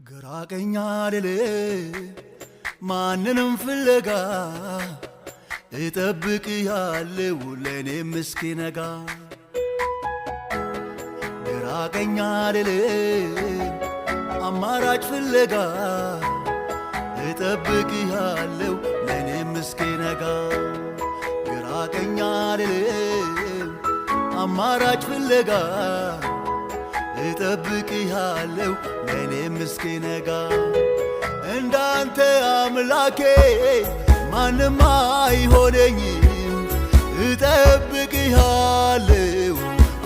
ግራ ቀኝ አልልም ማንንም ፍለጋ እጠብቅሃለሁ ለኔም እስኪነጋ። ግራ ቀኝ አልልም አማራጭ ፍለጋ እጠብቅሃለሁ ለኔም እስኪነጋ። ግራ ቀኝ አልልም አማራጭ ፍለጋ እጠብቅሃለሁ ለኔም እስኪነጋ። እንዳንተ አምላኬ ማንም አይሆነኝም። እጠብቅሃለሁ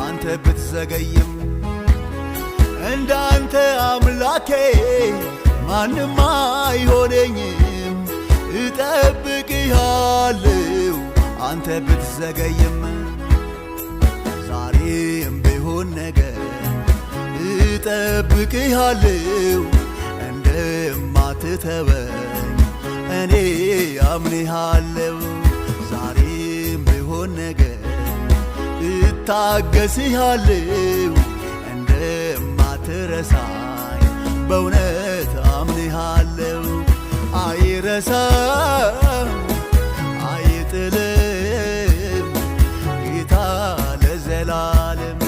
አንተ ብትዘገይም። እንዳንተ አምላኬ ማንም አይሆነኝም። እጠብቅሃለሁ አንተ ብትዘገይም። ዛሬም ቢሆን ነገር እጠብቅሃለሁ እንደማትተወኝ እኔ አምንሃለሁ። ዛሬም ቢሆን ነገር እታገስሃለሁ እንደማትረሳኝ በእውነት አምንሃለሁ። አይረሳም አይጥልም ጌታ ለዘላለም።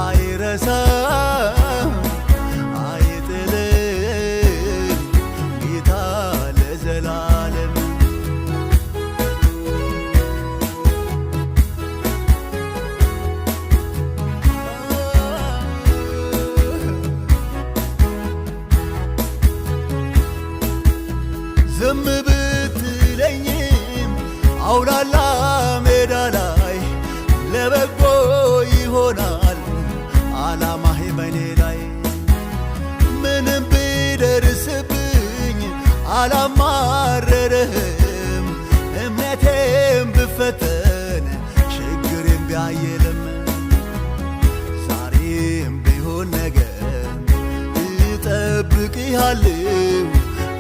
አይረሳም አይጥልም ጌታ ለዘላለም። ዝም ብትለኝም አውላላ ሜዳ ላይ ለበጎ ይሆናል ዓላማህ በኔ ላይ። ምንም ቢደርስብኝ አላማረረህም። እምነቴም ብፈተን ችግሬም ቢያየልም። ዛሬም ቢሆን ነገር እጠብቅሃለሁ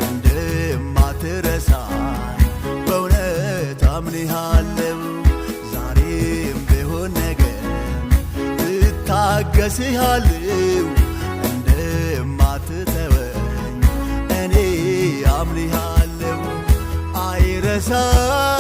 እንደማትረሳኝ በእውነት አምንሃለሁ። ዛሬም ቢሆን ነገር እታገስሃለሁ እንደማትተወኝ እኔ አምንሃለሁ። አይረሳም